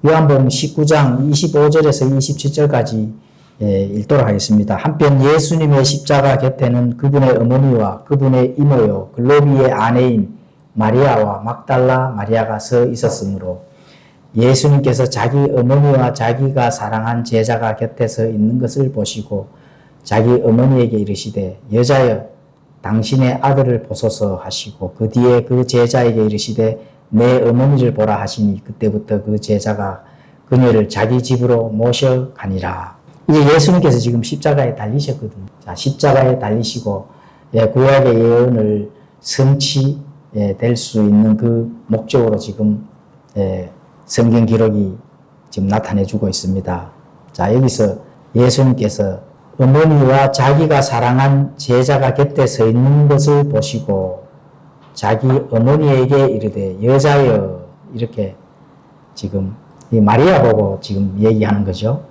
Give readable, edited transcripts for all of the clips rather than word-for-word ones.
요한복음 19장 25절에서 27절까지 읽도록 하겠습니다. 한편 예수님의 십자가 곁에는 그분의 어머니와 그분의 이모요 글로비의 아내인 마리아와 막달라 마리아가 서 있었으므로 예수님께서 자기 어머니와 자기가 사랑한 제자가 곁에 서 있는 것을 보시고 자기 어머니에게 이르시되 여자여 당신의 아들을 보소서 하시고 그 뒤에 그 제자에게 이르시되 내 어머니를 보라 하시니 그때부터 그 제자가 그녀를 자기 집으로 모셔가니라. 이제 예수님께서 지금 십자가에 달리셨거든요. 자, 십자가에 달리시고 구약의 예언을 성취될 수 있는 그 목적으로 지금 성경 기록이 지금 나타내주고 있습니다. 자, 여기서 예수님께서 어머니와 자기가 사랑한 제자가 곁에 서 있는 것을 보시고 자기 어머니에게 이르되 여자여 이렇게 지금 이 마리아 보고 지금 얘기하는 거죠.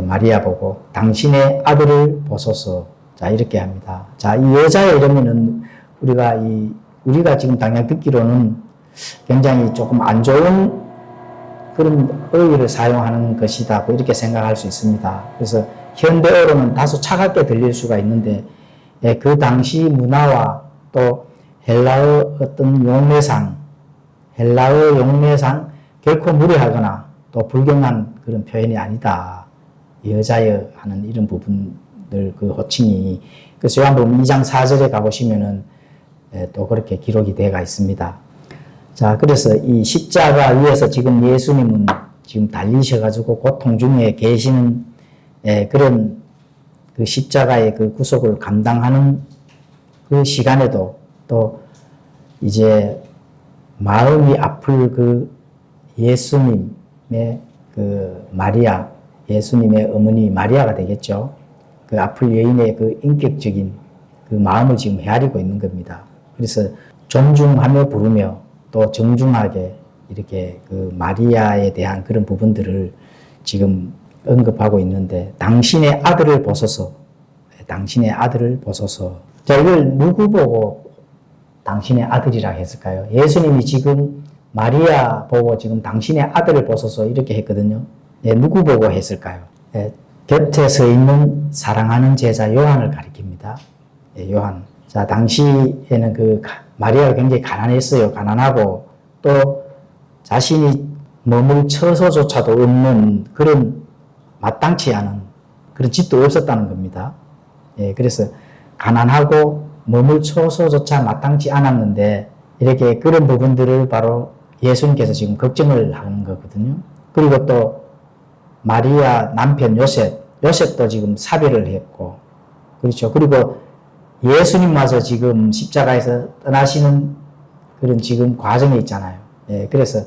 마리아 보고 당신의 아들을 보소서. 자, 이렇게 합니다. 자, 이 여자여 이러면은 우리가 지금 당장 듣기로는 굉장히 조금 안 좋은 그런 어휘를 사용하는 것이다 이렇게 생각할 수 있습니다. 그래서 현대어로는 다소 차갑게 들릴 수가 있는데 그 당시 문화와 또 헬라어 어떤 헬라어 용례상 결코 무례하거나 또 불경한 그런 표현이 아니다. 여자여 하는 이런 부분들 그 호칭이 그래서 요한복음 2장 4절에 가보시면은 또 그렇게 기록이 되어 있습니다. 자, 그래서 이 십자가 위에서 지금 예수님은 지금 달리셔가지고 고통 중에 계시는 그런 그 십자가의 그 구속을 감당하는 그 시간에도 또 이제 마음이 아플 그 예수님의 그 마리아, 예수님의 어머니 마리아가 되겠죠. 그 아플 여인의 그 인격적인 그 마음을 지금 헤아리고 있는 겁니다. 그래서 존중하며 부르며 또 정중하게 이렇게 그 마리아에 대한 그런 부분들을 지금 언급하고 있는데 당신의 아들을 보소서. 당신의 아들을 보소서. 자, 이걸 누구 보고 당신의 아들이라 했을까요? 예수님이 지금 마리아 보고 지금 당신의 아들을 보소서 이렇게 했거든요. 누구 보고 했을까요? 곁에 서 있는 사랑하는 제자 요한을 가리킵니다. 요한. 자, 당시에는 그 마리아가 굉장히 가난했어요. 가난하고 또 자신이 머물 처소조차도 없는 그런 마땅치 않은 그런 집도 없었다는 겁니다. 그래서 가난하고 머물 처소조차 마땅치 않았는데 이렇게 그런 부분들을 바로 예수님께서 지금 걱정을 하는 거거든요. 그리고 또 마리아 남편 요셉도 지금 사별을 했고 그렇죠. 그리고 예수님마저 지금 십자가에서 떠나시는 그런 지금 과정에 있잖아요. 그래서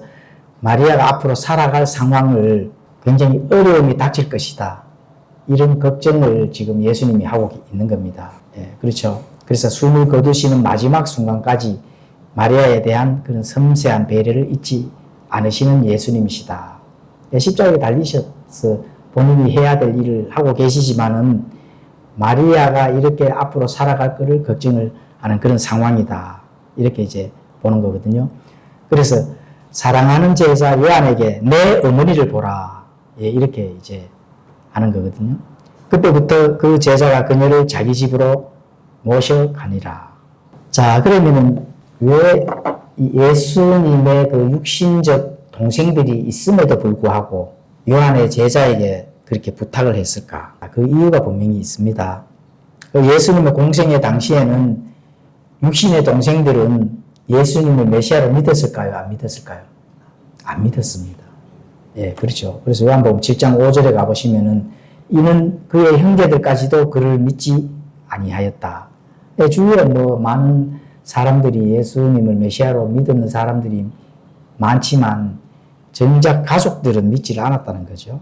마리아가 앞으로 살아갈 상황을 굉장히 어려움이 닥칠 것이다. 이런 걱정을 지금 예수님이 하고 있는 겁니다. 그렇죠. 그래서 숨을 거두시는 마지막 순간까지 마리아에 대한 그런 섬세한 배려를 잊지 않으시는 예수님이시다. 십자가에 달리셔서 본인이 해야 될 일을 하고 계시지만은 마리아가 이렇게 앞으로 살아갈 것을 걱정을 하는 그런 상황이다. 이렇게 이제 보는 거거든요. 그래서 사랑하는 제자 요한에게 내 어머니를 보라. 이렇게 이제 하는 거거든요. 그때부터 그 제자가 그녀를 자기 집으로 모셔가니라. 자, 그러면은 왜 예수님의 그 육신적 동생들이 있음에도 불구하고 요한의 제자에게 그렇게 부탁을 했을까? 그 이유가 분명히 있습니다. 예수님의 공생의 당시에는 육신의 동생들은 예수님을 메시아로 믿었을까요? 안 믿었을까요? 안 믿었습니다. 그렇죠. 그래서 요한복음 7장 5절에 가보시면은 이는 그의 형제들까지도 그를 믿지 아니하였다. 주위에 많은 사람들이 예수님을 메시아로 믿는 사람들이 많지만 정작 가족들은 믿지를 않았다는 거죠.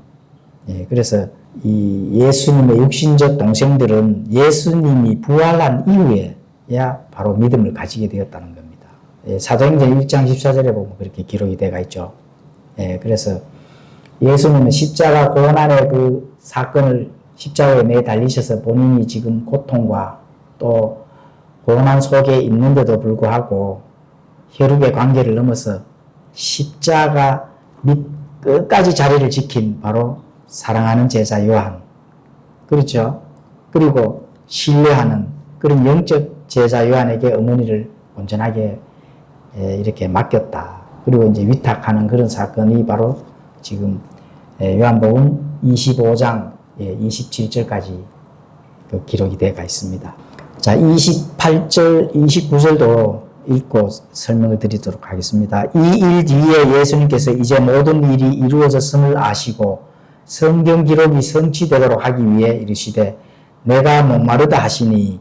그래서 이 예수님의 육신적 동생들은 예수님이 부활한 이후에야 바로 믿음을 가지게 되었다는 겁니다. 사도행전 1장 14절에 보면 그렇게 기록이 되어 있죠. 그래서 예수님은 십자가 고난의 그 사건을 십자가에 매달리셔서 본인이 지금 고통과 또 고난 속에 있는데도 불구하고 혈육의 관계를 넘어서 십자가 및 끝까지 자리를 지킨 바로 사랑하는 제자 요한. 그렇죠? 그리고 신뢰하는 그런 영적 제자 요한에게 어머니를 온전하게 이렇게 맡겼다. 그리고 이제 위탁하는 그런 사건이 바로 지금 요한복음 25장 27절까지 그 기록이 되어 있습니다. 자, 28절, 29절도 읽고 설명을 드리도록 하겠습니다. 이 일 뒤에 예수님께서 이제 모든 일이 이루어졌음을 아시고 성경 기록이 성취되도록 하기 위해 이르시되 내가 목마르다 하시니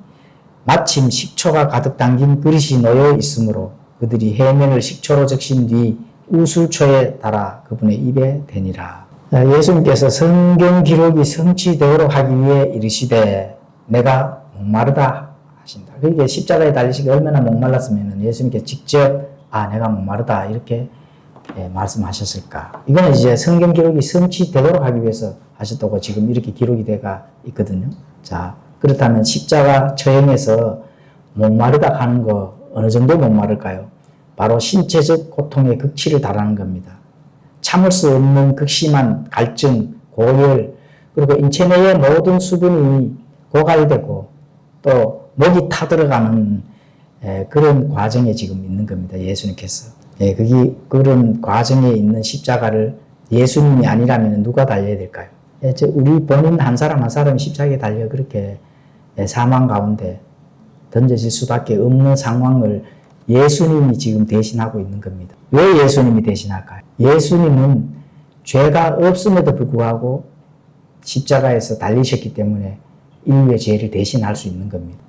마침 식초가 가득 담긴 그릇이 놓여 있으므로 그들이 해면을 식초로 적신 뒤 우술초에 달아 그분의 입에 대니라. 예수님께서 성경 기록이 성취되도록 하기 위해 이르시되 내가 목마르다 하신다. 그러니까 십자가에 달리시기 얼마나 목말랐으면 예수님께 직접 내가 목마르다 이렇게 말씀하셨을까. 이거는 이제 성경 기록이 성취되도록 하기 위해서 하셨다고 지금 이렇게 기록이 되어 있거든요. 자, 그렇다면 십자가 처형에서 목마르다 하는 거 어느 정도 목마를까요? 바로 신체적 고통의 극치를 달하는 겁니다. 참을 수 없는 극심한 갈증, 고열, 그리고 인체 내의 모든 수분이 고갈되고 또 목이 타들어가는 그런 과정에 지금 있는 겁니다. 예수님께서. 그런 과정에 있는 십자가를 예수님이 아니라면 누가 달려야 될까요? 우리 본인 한 사람 한 사람이 십자가에 달려 그렇게 사망 가운데 던져질 수밖에 없는 상황을 예수님이 지금 대신하고 있는 겁니다. 왜 예수님이 대신할까요? 예수님은 죄가 없음에도 불구하고 십자가에서 달리셨기 때문에 인류의 죄를 대신할 수 있는 겁니다.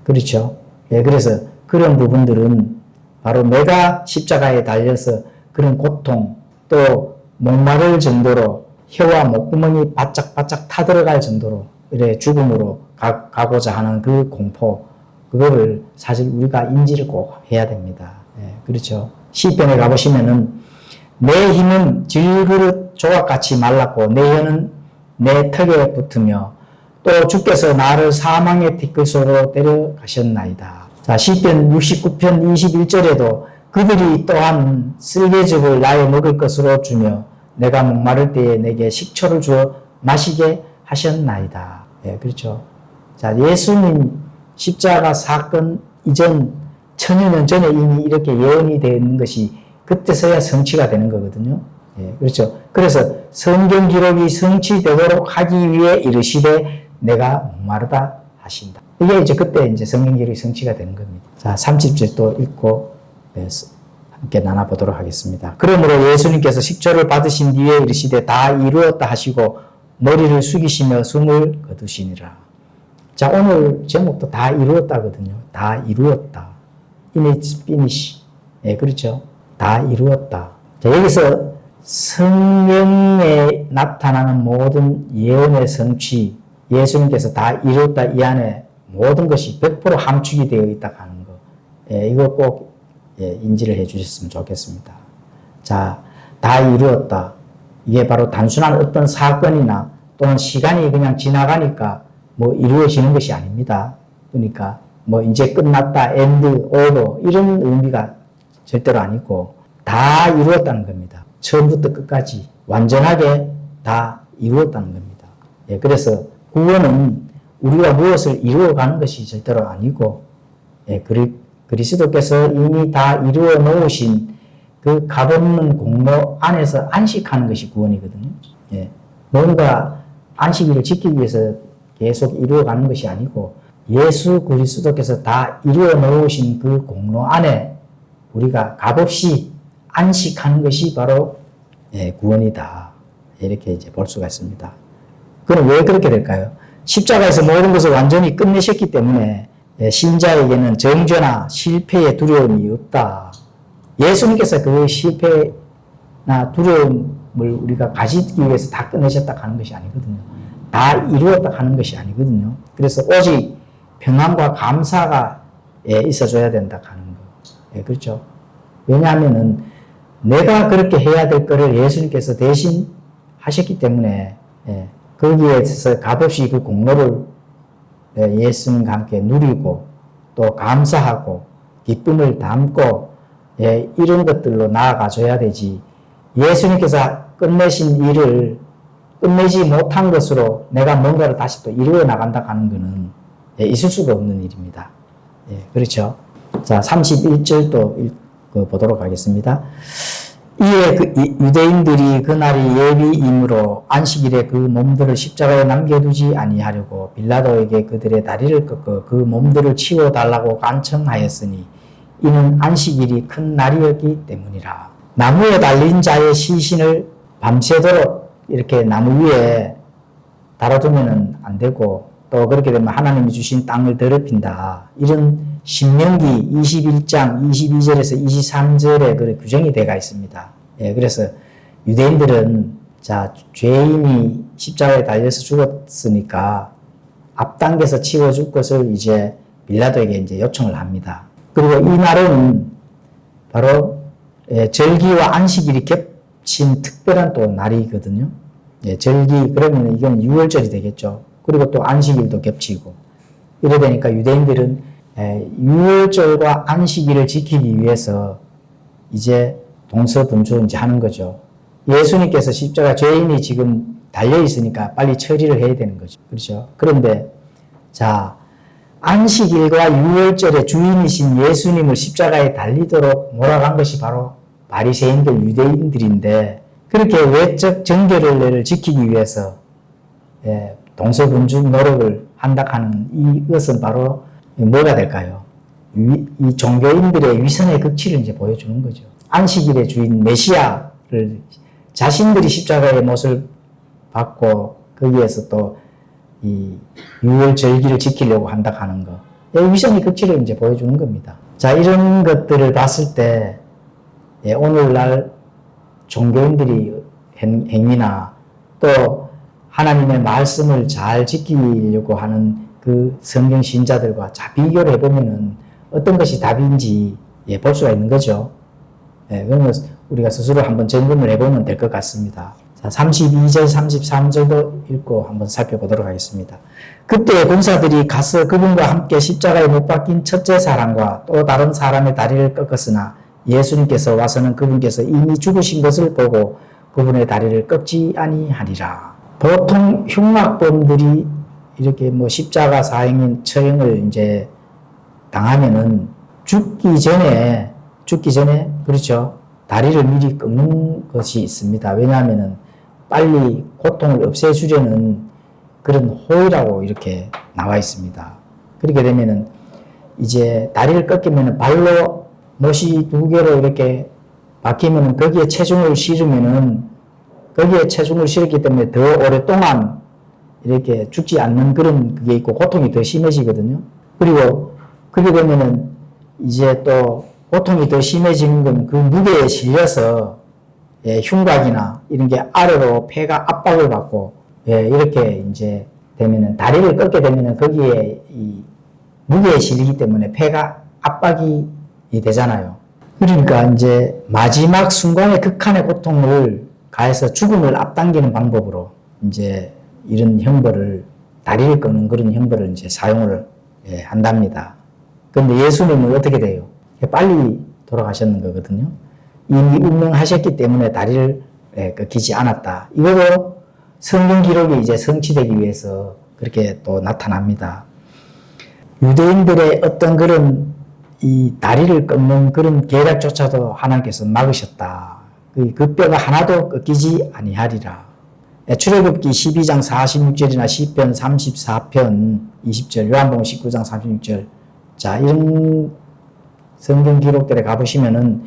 그렇죠? 그래서 그런 부분들은 바로 내가 십자가에 달려서 그런 고통 또 목마를 정도로 혀와 목구멍이 바짝바짝 타들어갈 정도로 이래 죽음으로 가고자 하는 그 공포 그거를 사실 우리가 인지를 꼭 해야 됩니다. 그렇죠. 시편에 가보시면은 내 힘은 질그릇 조각같이 말랐고 내 혀는 내 턱에 붙으며 또 주께서 나를 사망의 티끌 속으로 데려가셨나이다. 자, 시편 69편 21절에도 그들이 또한 쓸개즙을 나의 먹을 것으로 주며 내가 목마를 때에 내게 식초를 주어 마시게 하셨나이다. 그렇죠. 자, 예수님 십자가 사건 이전 천여 년 전에 이미 이렇게 예언이 되어 있는 것이 그때서야 성취가 되는 거거든요. 그렇죠. 그래서 성경 기록이 성취되도록 하기 위해 이르시되 내가 목마르다 하신다. 이게 이제 그때 이제 성경 기록이 성취가 되는 겁니다. 자, 30절도 읽고 함께 나눠보도록 하겠습니다. 그러므로 예수님께서 식초를 받으신 뒤에 이르시되 다 이루었다 하시고 머리를 숙이시며 숨을 거두시니라. 자, 오늘 제목도 다 이루었다거든요. 다 이루었다. It's finished. 그렇죠. 다 이루었다. 자, 여기서 성령에 나타나는 모든 예언의 성취, 예수님께서 다 이루었다 이 안에 모든 것이 100% 함축이 되어 있다 하는 거. 이거 꼭 인지를 해 주셨으면 좋겠습니다. 자, 다 이루었다. 이게 바로 단순한 어떤 사건이나 또는 시간이 그냥 지나가니까 뭐 이루어지는 것이 아닙니다. 그러니까 뭐 이제 끝났다, end, over 이런 의미가 절대로 아니고 다 이루었다는 겁니다. 처음부터 끝까지 완전하게 다 이루었다는 겁니다. 그래서 구원은 우리가 무엇을 이루어가는 것이 절대로 아니고 그리스도께서 이미 다 이루어 놓으신 그 값없는 공로 안에서 안식하는 것이 구원이거든요. 뭔가 안식일을 지키기 위해서 계속 이루어가는 것이 아니고 예수 그리스도께서 다 이루어 놓으신 그 공로 안에 우리가 값없이 안식하는 것이 바로 구원이다. 이렇게 이제 볼 수가 있습니다. 그럼 왜 그렇게 될까요? 십자가에서 모든 것을 완전히 끝내셨기 때문에 신자에게는 정죄나 실패의 두려움이 없다. 예수님께서 그 실패나 두려움을 우리가 가지기 위해서 다 끝내셨다 하는 것이 아니거든요. 다 이루었다 하는 것이 아니거든요. 그래서 오직 평안과 감사가 있어줘야 된다 하는 거. 그렇죠. 왜냐하면은 내가 그렇게 해야 될 거를 예수님께서 대신 하셨기 때문에 거기에 있어서 값없이 그 공로를 예수님과 함께 누리고 또 감사하고 기쁨을 담고 이런 것들로 나아가줘야 되지. 예수님께서 끝내신 일을 끝내지 못한 것으로 내가 뭔가를 다시 또 이루어 나간다 하는 것은 있을 수가 없는 일입니다. 그렇죠. 자, 31절도 보도록 하겠습니다. 이에 유대인들이 그날이 예비이므로 안식일에 그 몸들을 십자가에 남겨두지 아니하려고 빌라도에게 그들의 다리를 꺾어 그 몸들을 치워달라고 간청하였으니 이는 안식일이 큰 날이었기 때문이라. 나무에 달린 자의 시신을 밤새도록 이렇게 나무 위에 달아두면 안 되고 또 그렇게 되면 하나님이 주신 땅을 더럽힌다. 이런 신명기 21장 22절에서 23절에 그런 규정이 되어 있습니다. 그래서 유대인들은 자, 죄인이 십자가에 달려서 죽었으니까 앞당겨서 치워줄 것을 이제 빌라도에게 이제 요청을 합니다. 그리고 이 날은 바로 절기와 안식일이 겹친 특별한 또 날이거든요. 절기 그러면 이건 6월절이 되겠죠. 그리고 또 안식일도 겹치고 이래 되니까 유대인들은 6월절과 안식일을 지키기 위해서 이제 동서분주 이제 하는 거죠. 예수님께서 십자가 죄인이 지금 달려 있으니까 빨리 처리를 해야 되는 거죠. 그렇죠. 그런데 자, 안식일과 6월절의 주인이신 예수님을 십자가에 달리도록 몰아간 것이 바로 바리새인들 유대인들인데 그렇게 외적 정결을 지키기 위해서 동서분주 노력을 한다 하는 이것은 바로 뭐가 될까요? 이 종교인들의 위선의 극치를 이제 보여주는 거죠. 안식일의 주인 메시아를 자신들이 십자가의 못을 받고 거기에서 또 이 6월 절기를 지키려고 한다 하는 거. 위선의 극치를 이제 보여주는 겁니다. 자, 이런 것들을 봤을 때 오늘날 종교인들이 행위나 또 하나님의 말씀을 잘 지키려고 하는 그 성경 신자들과 자 비교를 해보면은 어떤 것이 답인지 볼 수가 있는 거죠. 그러면 우리가 스스로 한번 점검을 해보면 될 것 같습니다. 자, 32절, 33절도 읽고 한번 살펴보도록 하겠습니다. 그때 군사들이 가서 그분과 함께 십자가에 못 박힌 첫째 사람과 또 다른 사람의 다리를 꺾었으나 예수님께서 와서는 그분께서 이미 죽으신 것을 보고 그분의 다리를 꺾지 아니하리라. 보통 흉악범들이 이렇게 뭐 십자가 사형인 처형을 이제 당하면은 죽기 전에 그렇죠. 다리를 미리 꺾는 것이 있습니다. 왜냐하면은 빨리 고통을 없애주려는 그런 호의라고 이렇게 나와 있습니다. 그렇게 되면은 이제 다리를 꺾이면은 발로 못이 2개로 이렇게 박히면은 거기에 체중을 실으면은 거기에 체중을 실었기 때문에 더 오랫동안 이렇게 죽지 않는 그런 그게 있고 고통이 더 심해지거든요. 그리고 그렇게 되면은 이제 또 고통이 더 심해지는 건 그 무게에 실려서 흉곽이나 이런 게 아래로 폐가 압박을 받고 이렇게 이제 되면은 다리를 꺾게 되면은 거기에 이 무게에 실리기 때문에 폐가 압박이 되잖아요. 그러니까 이제 마지막 순간의 극한의 고통을 가해서 죽음을 앞당기는 방법으로 이제 이런 형벌을 다리를 꺾는 그런 형벌을 이제 사용을 한답니다. 그런데 예수님은 어떻게 돼요? 빨리 돌아가셨는 거거든요. 이미 운명하셨기 때문에 다리를 꺾이지 않았다. 이거도 성경 기록이 이제 성취되기 위해서 그렇게 또 나타납니다. 유대인들의 어떤 그런 이 다리를 꺾는 그런 계략조차도 하나님께서 막으셨다. 그 뼈가 하나도 꺾이지 아니하리라. 출애굽기 12장 46절이나 시편 34편 20절, 요한복음 19장 36절. 자, 이런 성경 기록들에 가보시면은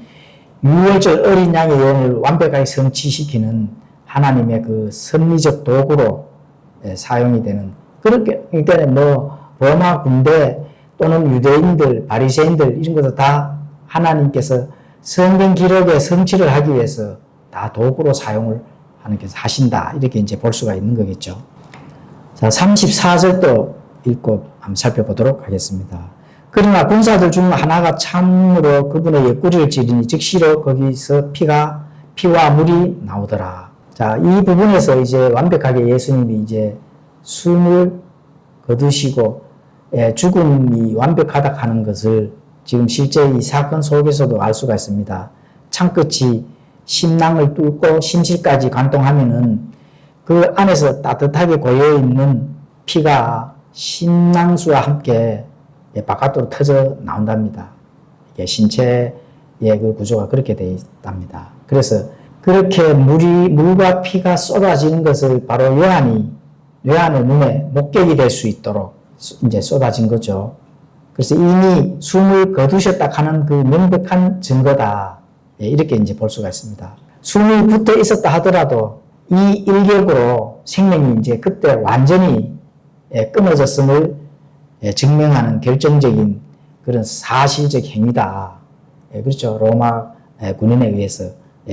6월절 어린 양의 예언을 완벽하게 성취시키는 하나님의 그 섭리적 도구로 사용이 되는 그렇게 그러니까 뭐 로마 군대 또는 유대인들, 바리새인들 이런 것도 다 하나님께서 성경 기록의 성취를 하기 위해서 다 도구로 사용을 하나님께서 하신다. 이렇게 이제 볼 수가 있는 거겠죠. 자, 34절도 읽고 한번 살펴보도록 하겠습니다. 그러나 군사들 중 하나가 참으로 그분의 옆구리를 찌르니 즉시로 거기서 피와 물이 나오더라. 자, 이 부분에서 이제 완벽하게 예수님이 이제 숨을 거두시고 죽음이 완벽하다 하는 것을 지금 실제 이 사건 속에서도 알 수가 있습니다. 창끝이 심낭을 뚫고 심실까지 관통하면은 그 안에서 따뜻하게 고여있는 피가 심낭수와 함께 바깥으로 터져 나온답니다. 이게 신체의 그 구조가 그렇게 되어 있답니다. 그래서 그렇게 물과 피가 쏟아지는 것을 바로 요한의 눈에 목격이 될 수 있도록 이제 쏟아진 거죠. 그래서 이미 숨을 거두셨다 하는 그 명백한 증거다. 이렇게 이제 볼 수가 있습니다. 숨이 붙어 있었다 하더라도 이 일격으로 생명이 이제 그때 완전히 끊어졌음을 증명하는 결정적인 그런 사실적 행위다. 그렇죠. 로마 군인에 의해서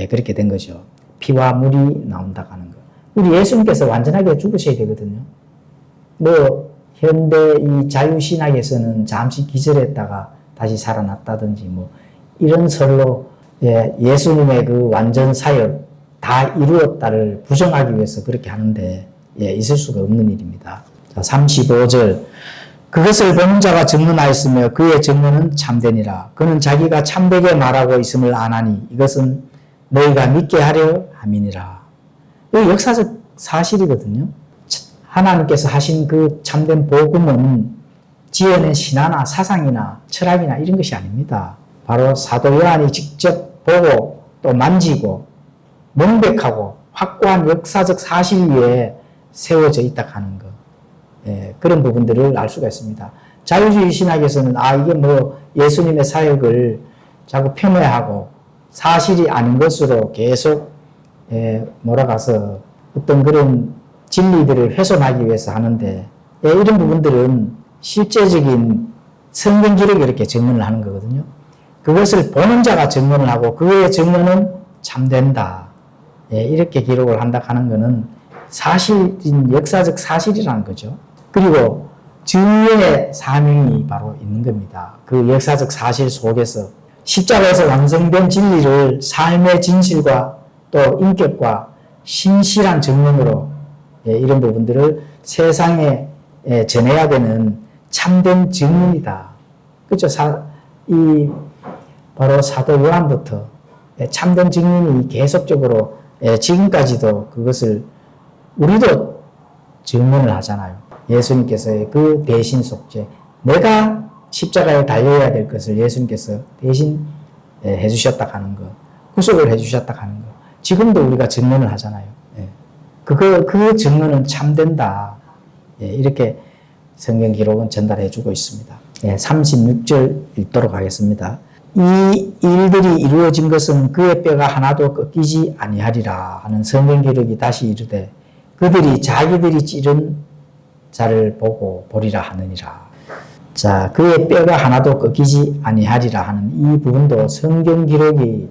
그렇게 된 거죠. 피와 물이 나온다 하는 거. 우리 예수님께서 완전하게 죽으셔야 되거든요. 뭐 현대 이 자유신학에서는 잠시 기절했다가 다시 살아났다든지 뭐 이런 설로 예수님의 그 완전 사역 다 이루었다를 부정하기 위해서 그렇게 하는데 있을 수가 없는 일입니다. 자, 35절 그것을 보는 자가 증언하였으며 그의 증언은 참되니라. 그는 자기가 참되게 말하고 있음을 아나니 이것은 너희가 믿게 하려 함이니라. 이거 역사적 사실이거든요. 하나님께서 하신 그 참된 복음은 지어낸 신화나 사상이나 철학이나 이런 것이 아닙니다. 바로 사도 요한이 직접 보고 또 만지고 명백하고 확고한 역사적 사실 위에 세워져 있다 하는 것. 그런 부분들을 알 수가 있습니다. 자유주의 신학에서는 이게 뭐 예수님의 사역을 자꾸 폄훼하고 사실이 아닌 것으로 계속 몰아가서 어떤 그런 진리들을 훼손하기 위해서 하는데 이런 부분들은 실제적인 성경 기록이 이렇게 증언을 하는 거거든요. 그것을 보는 자가 증언을 하고 그의 증언은 참된다. 이렇게 기록을 한다 하는 것은 사실인 역사적 사실이라는 거죠. 그리고 증인의 사명이 바로 있는 겁니다. 그 역사적 사실 속에서 십자가에서 완성된 진리를 삶의 진실과 또 인격과 신실한 증언으로 이런 부분들을 세상에 전해야 되는 참된 증인이다. 그렇죠? 바로 사도 요한부터 참된 증인이 계속적으로 지금까지도 그것을 우리도 증언을 하잖아요. 예수님께서의 그 대신 속죄, 내가 십자가에 달려야 될 것을 예수님께서 대신 해주셨다 하는 것, 구속을 해주셨다 하는 것, 지금도 우리가 증언을 하잖아요. 그 증언은 참된다. 이렇게 성경 기록은 전달해주고 있습니다. 36절 읽도록 하겠습니다. 이 일들이 이루어진 것은 그의 뼈가 하나도 꺾이지 아니하리라 하는 성경 기록이 다시 이르되 그들이 자기들이 찌른 자를 보고 보리라 하느니라. 자, 그의 뼈가 하나도 꺾이지 아니하리라 하는 이 부분도 성경 기록이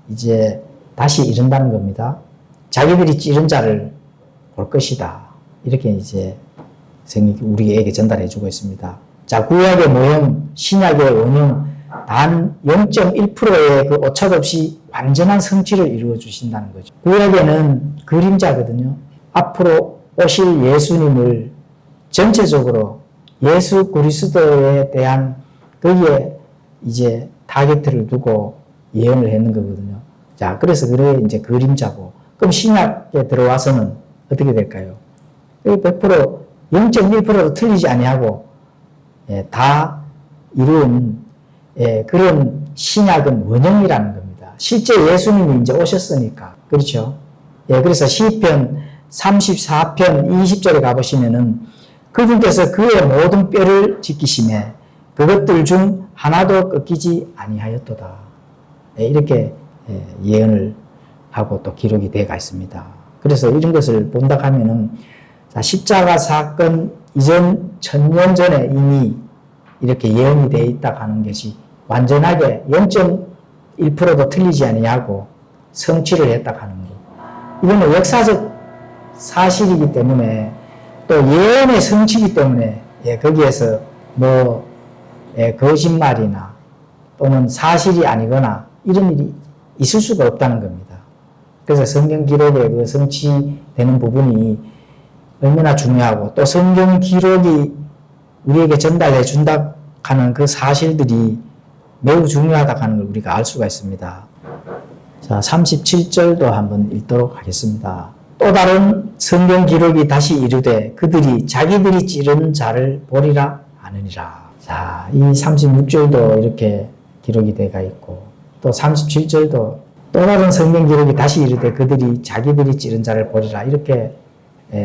이제 다시 이른다는 겁니다. 자기들이 찌른 자를 볼 것이다. 이렇게 이제 성경이 우리에게 전달해 주고 있습니다. 자, 구약의 모형, 신약의 원형, 단 0.1%의 그 오차 없이 완전한 성취를 이루어 주신다는 거죠. 구약에는 그림자거든요. 앞으로 오실 예수님을 전체적으로 예수 그리스도에 대한 거기에 이제 타겟을 두고 예언을 했는 거거든요. 자, 그래서 그래 이제 그림자고. 그럼 신약에 들어와서는 어떻게 될까요? 100% 0.1%도 틀리지 아니하고 다 이룬 그런 신약은 원형이라는 겁니다. 실제 예수님이 이제 오셨으니까. 그렇죠? 그래서 시편 34편 20절에 가보시면은 그분께서 그의 모든 뼈를 지키시매 그것들 중 하나도 꺾이지 아니하였도다. 이렇게 예언을 하고 또 기록이 되어가 있습니다. 그래서 이런 것을 본다 하면은 십자가 사건 이전 1000년 전에 이미 이렇게 예언이 되어 있다 하는 것이 완전하게 0.1%도 틀리지 아니하고 성취를 했다 하는 것. 이거는 역사적 사실이기 때문에 또 예언의 성취이기 때문에 거기에서 뭐 거짓말이나 또는 사실이 아니거나 이런 일이 있을 수가 없다는 겁니다. 그래서 성경 기록의 그 성취되는 부분이 얼마나 중요하고 또 성경 기록이 우리에게 전달해 준다 하는 그 사실들이 매우 중요하다 하는 걸 우리가 알 수가 있습니다. 자, 37절도 한번 읽도록 하겠습니다. 또 다른 성경 기록이 다시 이르되 그들이 자기들이 찌른 자를 보리라 하느니라. 자, 이 36절도 이렇게 기록이 되어 있고 또 37절도 또 다른 성경 기록이 다시 이르되 그들이 자기들이 찌른 자를 보리라 이렇게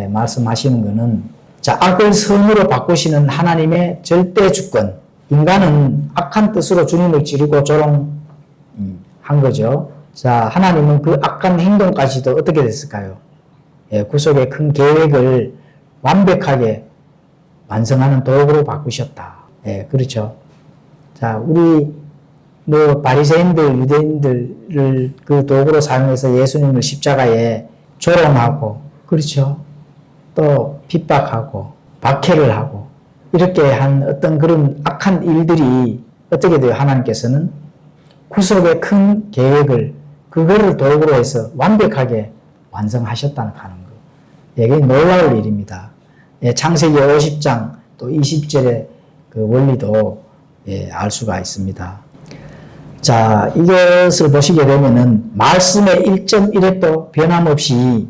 말씀하시는 것은 자, 악을 선으로 바꾸시는 하나님의 절대 주권. 인간은 악한 뜻으로 주님을 찌르고 조롱한 거죠. 자, 하나님은 그 악한 행동까지도 어떻게 됐을까요? 구속의 큰 계획을 완벽하게 완성하는 도구로 바꾸셨다. 그렇죠. 자, 우리 바리새인들, 유대인들을 그 도구로 사용해서 예수님을 십자가에 조롱하고, 그렇죠. 또 핍박하고, 박해를 하고, 이렇게 한 어떤 그런 악한 일들이 어떻게 돼요? 하나님께서는 구속의 큰 계획을 그거를 도구로 해서 완벽하게 완성하셨다는 하는 거. 이게 놀라울 일입니다. 창세기 50장 또 20절의 그 원리도 알 수가 있습니다. 자, 이것을 보시게 되면은 말씀의 1.1획도 변함없이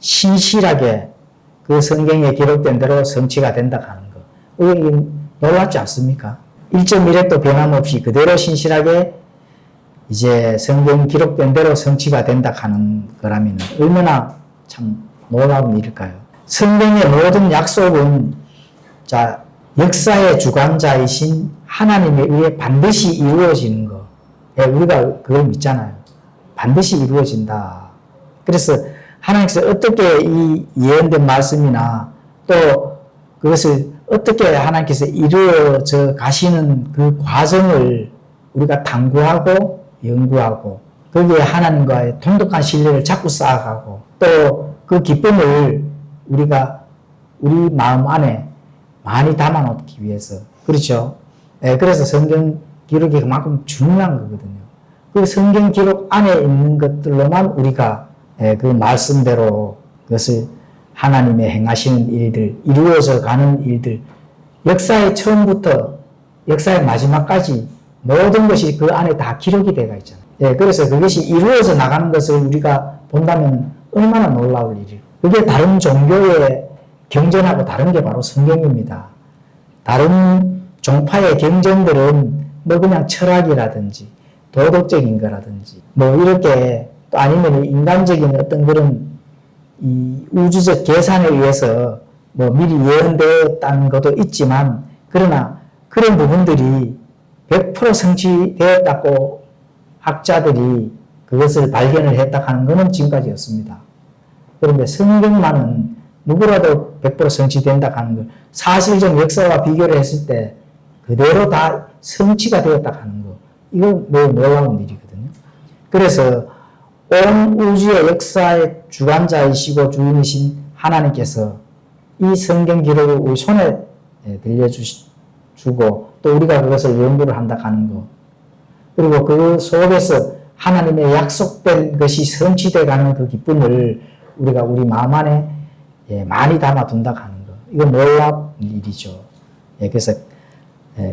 신실하게 그 성경에 기록된 대로 성취가 된다 하는 거. 이게 놀랍지 않습니까? 1.1획도 변함없이 그대로 신실하게 이제 성경 기록된 대로 성취가 된다 하는 거라면 얼마나 참 놀라운 일일까요? 성경의 모든 약속은 자, 역사의 주관자이신 하나님에 의해 반드시 이루어지는 거. 우리가 그걸 믿잖아요. 반드시 이루어진다. 그래서 하나님께서 어떻게 이 예언된 말씀이나 또 그것을 어떻게 하나님께서 이루어져 가시는 그 과정을 우리가 탐구하고 연구하고 거기에 하나님과의 돈독한 신뢰를 자꾸 쌓아가고 또 그 기쁨을 우리가 우리 마음 안에 많이 담아놓기 위해서 그렇죠. 그래서 성경 기록이 그만큼 중요한 거거든요. 그 성경 기록 안에 있는 것들로만 우리가 그 말씀대로 그것을 하나님의 행하시는 일들, 이루어져 가는 일들, 역사의 처음부터 역사의 마지막까지 모든 것이 그 안에 다 기록이 되어 있잖아요. 그래서 그것이 이루어져 나가는 것을 우리가 본다면 얼마나 놀라울 일이에요. 그게 다른 종교의 경전하고 다른 게 바로 성경입니다. 다른 종파의 경전들은 뭐 그냥 철학이라든지 도덕적인 거라든지 뭐 이렇게 또 아니면 인간적인 어떤 그런 이 우주적 계산에 의해서 뭐 미리 예언되었다는 것도 있지만 그러나 그런 부분들이 100% 성취되었다고 학자들이 그것을 발견을 했다 하는 것은 지금까지였습니다. 그런데 성경만은 누구라도 100% 성취된다 하는 것, 사실적 역사와 비교를 했을 때 그대로 다 성취가 되었다 하는 것, 이건 매우 놀라운 일이거든요. 그래서 온 우주의 역사의 주관자이시고 주인이신 하나님께서 이 성경 기록을 우리 손에 들려주고 또 우리가 그것을 연구를 한다 하는 것, 그리고 그 속에서 하나님의 약속된 것이 성취되어 가는 그 기쁨을 우리가 우리 마음 안에 많이 담아둔다 하는 것, 이건 놀라운 일이죠. 그래서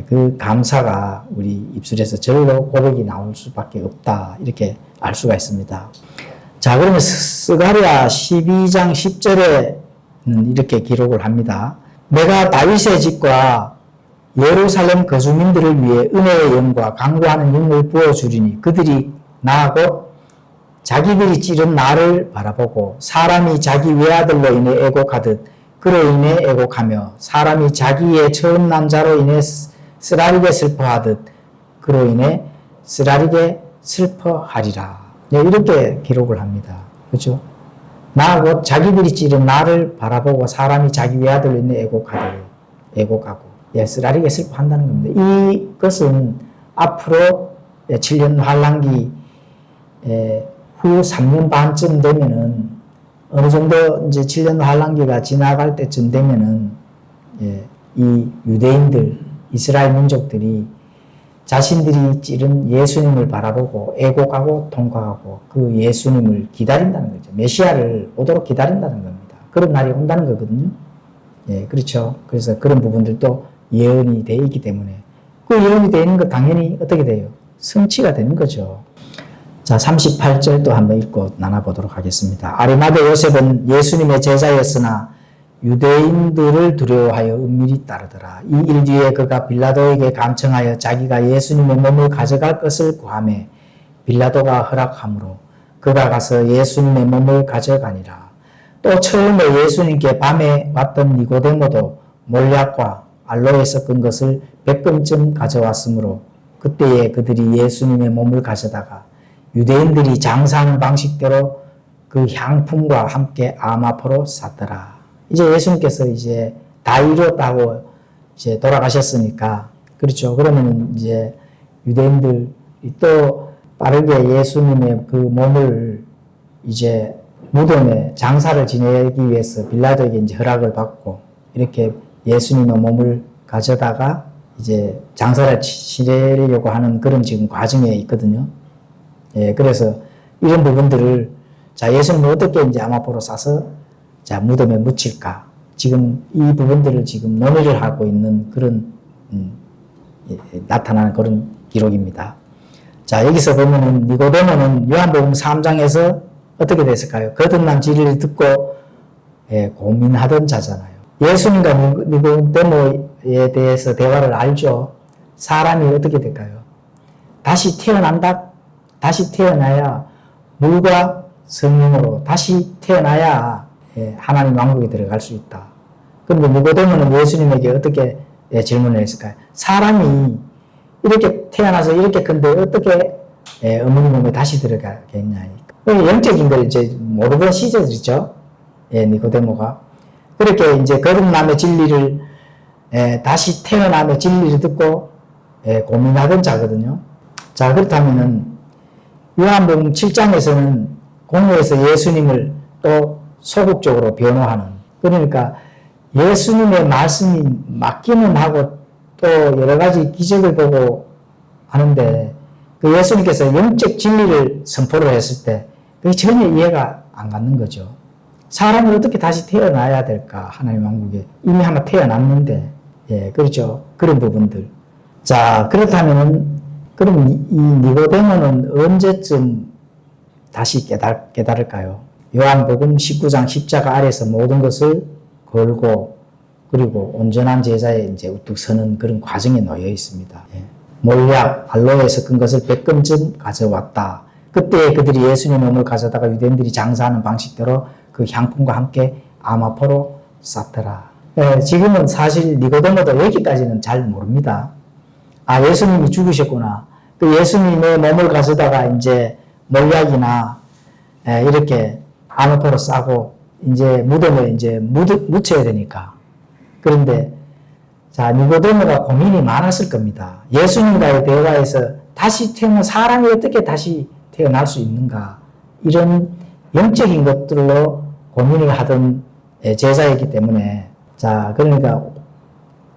그 감사가 우리 입술에서 절로 고백이 나올 수밖에 없다, 이렇게 알 수가 있습니다. 자, 그러면 스가랴 12장 10절에 이렇게 기록을 합니다. 내가 다윗의 집과 예루살렘 거주민들을 위해 은혜의 영과 강구하는 영을 부어주리니 그들이 나 곧 자기들이 찌른 나를 바라보고 사람이 자기 외아들로 인해 애곡하듯 그로 인해 애곡하며 사람이 자기의 처음 남자로 인해 쓰라리게 슬퍼하듯 그로 인해 쓰라리게 슬퍼하리라. 이렇게 기록을 합니다. 그렇죠? 나 곧 자기들이 찌른 나를 바라보고 사람이 자기 외아들로 인해 애곡하고 쓰라리게 슬퍼한다는 겁니다. 이것은 앞으로 7년 환란기 후 3년 반쯤 되면은 어느 정도 이제 7년 환란기가 지나갈 때쯤 되면은 이 유대인들, 이스라엘 민족들이 자신들이 찌른 예수님을 바라보고 애곡하고 통곡하고 그 예수님을 기다린다는 거죠. 메시아를 오도록 기다린다는 겁니다. 그런 날이 온다는 거거든요. 그렇죠. 그래서 그런 부분들도 예언이 되어 있기 때문에 그 예언이 되어 있는 거 당연히 어떻게 돼요? 성취가 되는 거죠. 자, 38절도 한번 읽고 나눠보도록 하겠습니다. 아리마대 요셉은 예수님의 제자였으나 유대인들을 두려워하여 은밀히 따르더라. 이 일 뒤에 그가 빌라도에게 간청하여 자기가 예수님의 몸을 가져갈 것을 구하매 빌라도가 허락하므로 그가 가서 예수님의 몸을 가져가니라. 또 처음에 예수님께 밤에 왔던 니고데모도 몰약과 알로에 섞은 것을 100금쯤 가져왔으므로 그때에 그들이 예수님의 몸을 가져다가 유대인들이 장사하는 방식대로 그 향품과 함께 암 앞으로 쌌더라. 이제 예수님께서 이제 다 이뤘다고 이제 돌아가셨으니까, 그렇죠. 그러면 이제 유대인들이 또 빠르게 예수님의 그 몸을 이제 무덤에 장사를 지내기 위해서 빌라도에게 이제 허락을 받고 이렇게 예수님의 몸을 가져다가 이제 장사를 지내려고 하는 그런 지금 과정에 있거든요. 예, 그래서 이런 부분들을 자, 예수님은 어떻게 이제 암앞으로 싸서 자, 무덤에 묻힐까? 지금 이 부분들을 지금 논의를 하고 있는 그런 나타나는 그런 기록입니다. 자, 여기서 보면은 니고데모는 요한복음 3장에서 어떻게 됐을까요? 거듭난 진리를 듣고 고민하던 자잖아요. 예수님과 니고데모에 대해서 대화를 알죠. 사람이 어떻게 될까요? 다시 태어난다? 다시 태어나야 물과 성령으로 다시 태어나야 하나님 왕국에 들어갈 수 있다. 그런데 니고데모는 예수님에게 어떻게 질문을 했을까요? 사람이 이렇게 태어나서 이렇게 큰데 어떻게 어머니 몸에 다시 들어가겠냐. 영적인 걸 이제 모르던 시절이죠. 니고데모가. 그렇게 이제 거듭남의 진리를, 다시 태어남의 진리를 듣고 고민하던 자거든요. 자, 그렇다면은 요한복음 7장에서는 공회에서 예수님을 또 소극적으로 변호하는, 그러니까 예수님의 말씀이 맞기는 하고 또 여러 가지 기적을 보고 하는데 그 예수님께서 영적 진리를 선포를 했을 때 그게 전혀 이해가 안 가는 거죠. 사람이 어떻게 다시 태어나야 될까? 하나님 왕국에 이미 한번 태어났는데, 그렇죠. 그런 부분들. 자, 그렇다면은 그럼 이 니고데모는 언제쯤 다시 깨달을까요? 요한복음 19장 십자가 아래서 모든 것을 걸고 그리고 온전한 제자에 이제 우뚝 서는 그런 과정에 놓여 있습니다. 몰약, 알로에 섞은 것을 100금쯤 가져왔다. 그때 그들이 예수님의 몸을 가져다가 유대인들이 장사하는 방식대로 그 향품과 함께 암앞으로 쌌더라. 지금은 사실 니고데모도 여기까지는 잘 모릅니다. 아, 예수님이 죽으셨구나. 그 예수님의 몸을 가져다가 이제 몰약이나 이렇게 암앞으로 싸고 이제 무덤에 이제 묻혀야 되니까. 그런데 자, 니고데모가 고민이 많았을 겁니다. 예수님과의 대화에서 다시 태어난 사람이 어떻게 다시 태어날 수 있는가, 이런 영적인 것들로 고민을 하던 제자이기 때문에, 자, 그러니까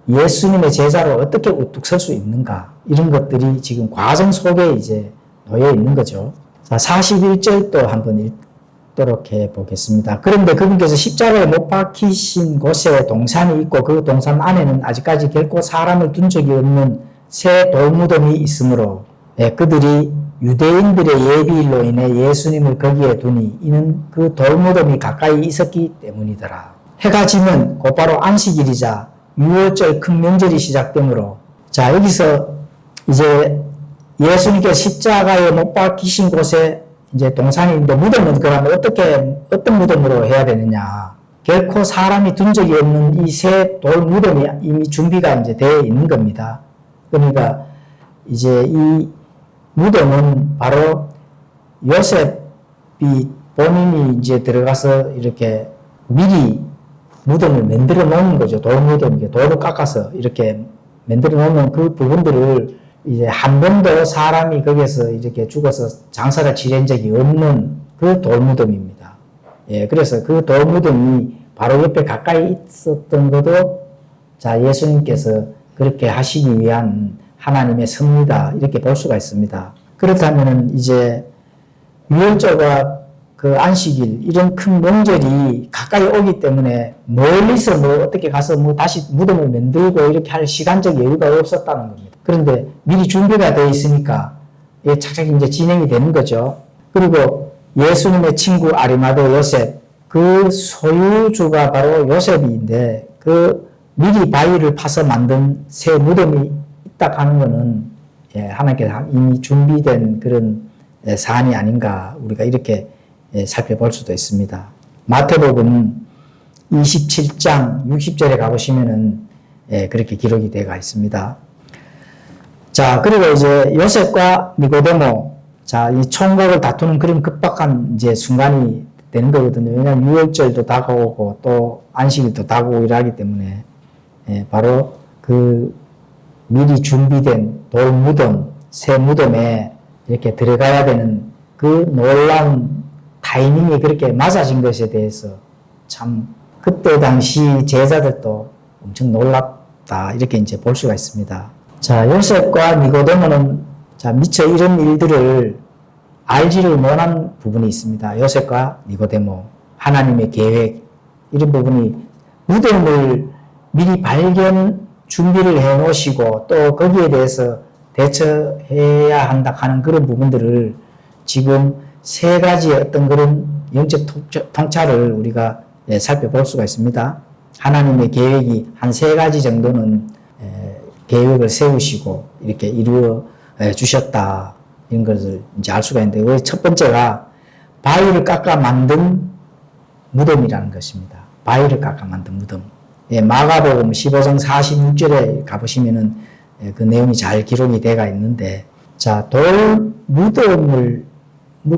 예수님의 제자로 어떻게 우뚝 설 수 있는가, 이런 것들이 지금 과정 속에 이제 놓여 있는 거죠. 자, 41절도 한번 읽도록 해 보겠습니다. 그런데 그분께서 십자가에 못 박히신 곳에 동산이 있고 그 동산 안에는 아직까지 결코 사람을 둔 적이 없는 새 돌무덤이 있으므로 그들이 유대인들의 예비일로 인해 예수님을 거기에 두니 이는 그 돌무덤이 가까이 있었기 때문이더라. 해가 지면 곧바로 안식일이자 유월절 큰 명절이 시작되므로, 자, 여기서 이제 예수님께서 십자가에 못 박히신 곳에 이제 동산이 있는데 무덤은 그러면 어떤 무덤으로 해야 되느냐. 결코 사람이 둔 적이 없는 이 새 돌 무덤이 이미 준비가 이제 되어 있는 겁니다. 그러니까 이제 이 무덤은 바로 요셉이 본인이 이제 들어가서 이렇게 미리 무덤을 만들어 놓은 거죠. 돌 무덤, 돌을 깎아서 이렇게 만들어 놓으면 그 부분들을 이제 한 번도 사람이 거기에서 이렇게 죽어서 장사를 지낸 적이 없는 그 돌무덤입니다. 그래서 그 돌무덤이 바로 옆에 가까이 있었던 것도 자, 예수님께서 그렇게 하시기 위한 하나님의 섭리다, 이렇게 볼 수가 있습니다. 그렇다면은 이제 유월절과 그 안식일, 이런 큰 명절이 가까이 오기 때문에 멀리서 뭐 어떻게 가서 뭐 다시 무덤을 만들고 이렇게 할 시간적 여유가 없었다는 겁니다. 그런데 미리 준비가 되어 있으니까 이게 착착 이제 진행이 되는 거죠. 그리고 예수님의 친구 아리마도 요셉, 그 소유주가 바로 요셉인데 그 미리 바위를 파서 만든 새 무덤이 있다 하는 것은 하나님께서 이미 준비된 그런 사안이 아닌가 우리가 이렇게 살펴볼 수도 있습니다. 마태복음 27장 60절에 가보시면은 그렇게 기록이 되어 있습니다. 자, 그리고 이제 요셉과 니고데모, 자, 이 총각을 다투는 그런 급박한 이제 순간이 되는 거거든요. 왜냐하면 유월절도 다가오고 또 안식일도 다가오고 이러기 때문에 바로 그 미리 준비된 돌 무덤, 새 무덤에 이렇게 들어가야 되는 그 놀라운 타이밍이 그렇게 맞아진 것에 대해서 참 그때 당시 제자들도 엄청 놀랍다 이렇게 이제 볼 수가 있습니다. 자, 요셉과 니고데모는 자 미처 이런 일들을 알지를 못한 부분이 있습니다. 요셉과 니고데모, 하나님의 계획 이런 부분이 무덤을 미리 발견 준비를 해 놓으시고 또 거기에 대해서 대처해야 한다 하는 그런 부분들을 지금 세 가지의 어떤 그런 영적 통찰을 우리가 살펴볼 수가 있습니다. 하나님의 계획이 한 세 가지 정도는 계획을 세우시고 이렇게 이루어 주셨다. 이런 것을 이제 알 수가 있는데, 첫 번째가 바위를 깎아 만든 무덤이라는 것입니다. 바위를 깎아 만든 무덤. 마가복음 15장 46절에 가보시면은 그 내용이 잘 기록이 되어 있는데, 자, 돌 무덤을,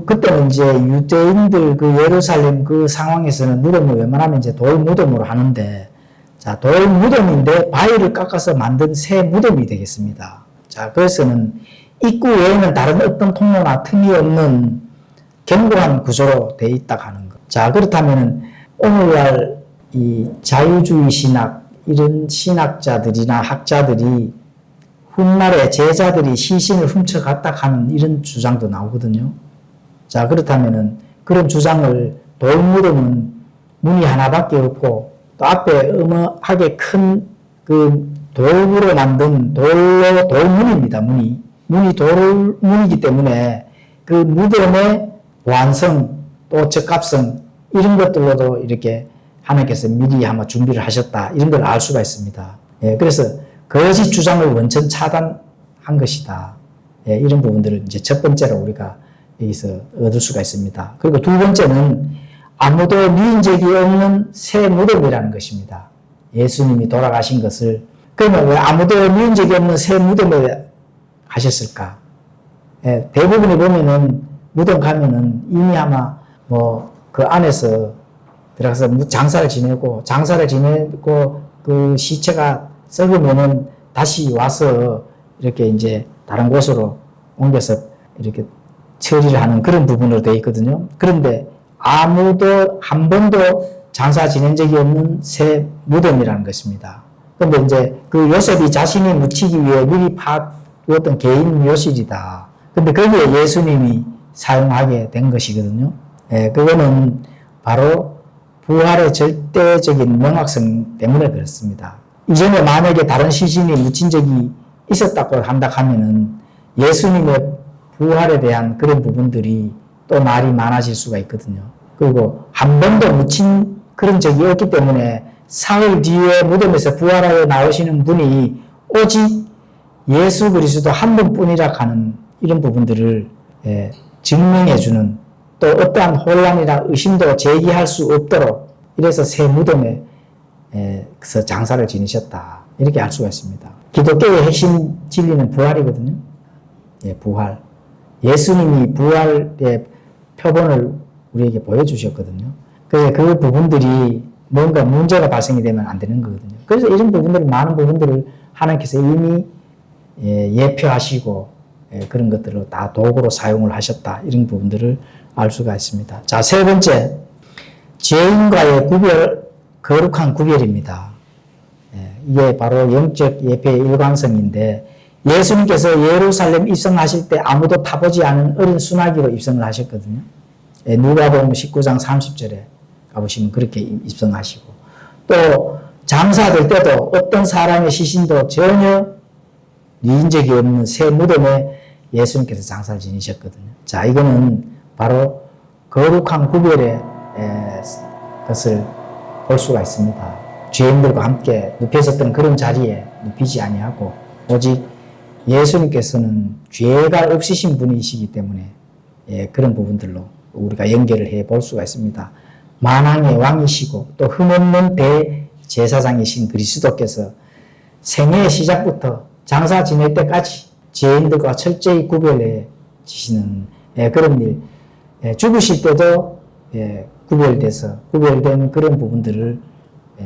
그때는 이제 유대인들 그 예루살렘 그 상황에서는 무덤을 웬만하면 이제 돌 무덤으로 하는데, 자, 돌 무덤인데 바위를 깎아서 만든 새 무덤이 되겠습니다. 자, 그래서는 입구 외에는 다른 어떤 통로나 틈이 없는 견고한 구조로 되어 있다 하는 것. 자, 그렇다면은 오늘날 이 자유주의 신학, 이런 신학자들이나 학자들이 훗날에 제자들이 시신을 훔쳐갔다 하는 이런 주장도 나오거든요. 자, 그렇다면은 그런 주장을 돌무덤은 문이 하나밖에 없고 또 앞에 어마하게 큰 그 돌로 만든 돌문입니다. 문이 돌문이기 때문에 그 무덤의 완성 또 적합성 이런 것들로도 이렇게 하나님께서 미리 아마 준비를 하셨다 이런 걸 알 수가 있습니다. 그래서 거짓 주장을 원천 차단한 것이다. 이런 부분들을 이제 첫 번째로 우리가 여기서 얻을 수가 있습니다. 그리고 두 번째는 아무도 미인 적이 없는 새 무덤이라는 것입니다. 예수님이 돌아가신 것을 그러면 왜 아무도 미인 적이 없는 새 무덤에 하셨을까? 대부분이 보면은 무덤 가면은 이미 아마 뭐 그 안에서 들어가서 장사를 지내고 그 시체가 썩으면은 다시 와서 이렇게 이제 다른 곳으로 옮겨서 이렇게 처리를 하는 그런 부분으로 되어 있거든요. 그런데 아무도 한 번도 장사 지낸 적이 없는 새 무덤이라는 것입니다. 그런데 이제 그 요셉이 자신이 묻히기 위해 미리 파두었던 개인 묘실이다. 근데 거기에 예수님이 사용하게 된 것이거든요. 그거는 바로 부활의 절대적인 명확성 때문에 그렇습니다. 이전에 만약에 다른 시신이 묻힌 적이 있었다고 한다 하면은 예수님의 부활에 대한 그런 부분들이 또 말이 많아질 수가 있거든요. 그리고 한 번도 묻힌 그런 적이 없기 때문에 사흘 뒤에 무덤에서 부활하여 나오시는 분이 오직 예수 그리스도 한 분뿐이라 하는 이런 부분들을 증명해주는 또 어떠한 혼란이나 의심도 제기할 수 없도록 이래서 새 무덤에서 장사를 지니셨다. 이렇게 알 수가 있습니다. 기독교의 핵심 진리는 부활이거든요. 부활. 예수님이 부활의 표본을 우리에게 보여주셨거든요. 그래서 그 부분들이 뭔가 문제가 발생이 되면 안 되는 거거든요. 그래서 이런 부분들, 많은 부분들을 하나님께서 이미 예표하시고 그런 것들을 다 도구로 사용을 하셨다. 이런 부분들을 알 수가 있습니다. 자, 세 번째, 죄인과의 거룩한 구별입니다. 이게 바로 영적 예배의 일관성인데 예수님께서 예루살렘 입성하실 때 아무도 타보지 않은 어린 수나기로 입성을 하셨거든요. 누가복음 19장 30절에 가보시면 그렇게 입성하시고 또 장사될 때도 어떤 사람의 시신도 전혀 미인 적이 없는 새 무덤에 예수님께서 장사를 지니셨거든요. 자, 이거는 바로 거룩한 구별의 것을 볼 수가 있습니다. 죄인들과 함께 눕혀졌던 그런 자리에 눕히지 아니하고 오직 예수님께서는 죄가 없으신 분이시기 때문에 그런 부분들로 우리가 연결을 해 볼 수가 있습니다. 만왕의 왕이시고 또 흠없는 대제사장이신 그리스도께서 생애의 시작부터 장사 지낼 때까지 죄인들과 철저히 구별해 지시는 그런 일, 죽으실 때도 구별된 그런 부분들을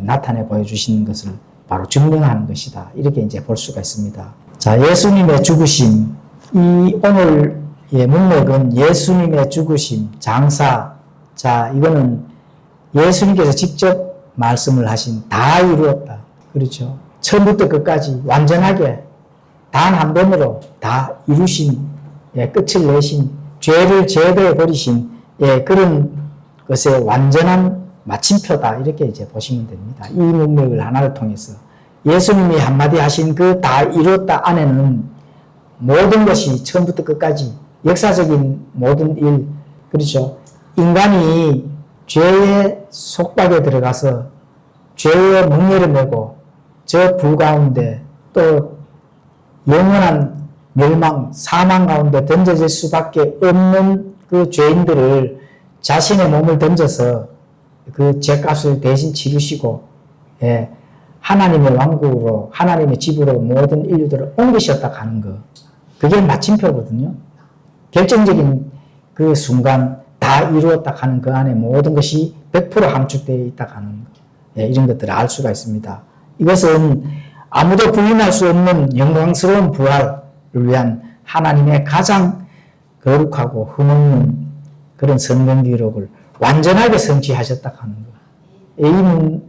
나타내 보여주시는 것을 바로 증명하는 것이다. 이렇게 이제 볼 수가 있습니다. 자, 예수님의 죽으심. 이 오늘의 문맥은 예수님의 죽으심, 장사. 자, 이거는 예수님께서 직접 말씀을 하신 다 이루었다. 그렇죠. 처음부터 끝까지 완전하게 단 한 번으로 다 이루신, 끝을 내신, 죄를 제거해 버리신 그런 것의 완전한 마침표다. 이렇게 이제 보시면 됩니다. 이 문맥을 하나를 통해서 예수님이 한마디 하신 그 다 이루었다 안에는 모든 것이 처음부터 끝까지 역사적인 모든 일, 그렇죠. 인간이 죄의 속박에 들어가서 죄의 멍에를 메고 저 불 가운데 또 영원한 멸망, 사망 가운데 던져질 수밖에 없는 그 죄인들을 자신의 몸을 던져서 그 죄값을 대신 치르시고 하나님의 왕국으로 하나님의 집으로 모든 인류들을 옮기셨다 가는 거. 그게 마침표거든요. 결정적인 그 순간 다 이루었다 하는 그 안에 모든 것이 100% 함축되어 있다 하는 거. 이런 것들을 알 수가 있습니다. 이것은 아무도 부인할 수 없는 영광스러운 부활을 위한 하나님의 가장 거룩하고 흠없는 그런 성경 기록을 완전하게 성취하셨다 하는 거. 이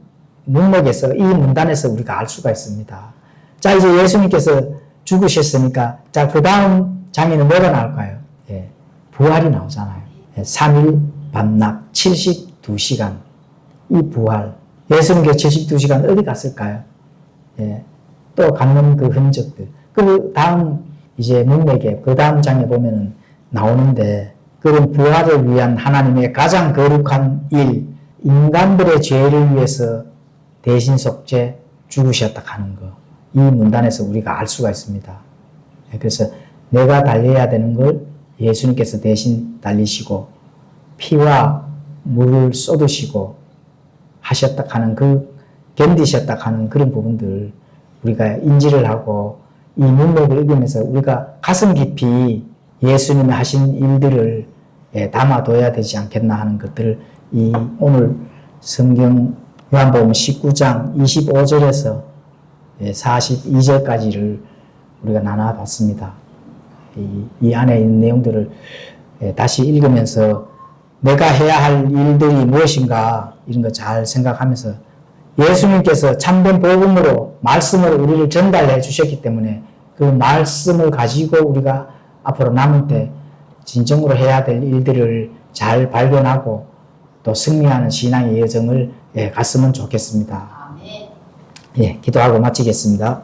문맥에서, 이 문단에서 우리가 알 수가 있습니다. 자, 이제 예수님께서 죽으셨으니까, 자, 그 다음 장에는 뭐가 나올까요? 부활이 나오잖아요. 3일 밤낮 72시간. 이 부활. 예수님께서 72시간 어디 갔을까요? 또 갖는 그 흔적들. 그 다음 이제 문맥에, 그 다음 장에 보면은 나오는데, 그런 부활을 위한 하나님의 가장 거룩한 일, 인간들의 죄를 위해서 대신 속죄 죽으셨다 하는 거. 이 문단에서 우리가 알 수가 있습니다. 그래서 내가 달려야 되는 걸 예수님께서 대신 달리시고 피와 물을 쏟으시고 하셨다 하는 그 견디셨다 하는 그런 부분들 우리가 인지를 하고 이 문맥을 읽으면서 우리가 가슴 깊이 예수님이 하신 일들을 담아둬야 되지 않겠나 하는 것들을 이 오늘 성경 요한복음 19장 25절에서 42절까지를 우리가 나눠봤습니다. 이 안에 있는 내용들을 다시 읽으면서 내가 해야 할 일들이 무엇인가 이런 거 잘 생각하면서 예수님께서 참된 복음으로 말씀을 우리를 전달해 주셨기 때문에 그 말씀을 가지고 우리가 앞으로 남을 때 진정으로 해야 될 일들을 잘 발견하고 또 승리하는 신앙의 여정을 갔으면 좋겠습니다. 기도하고 마치겠습니다.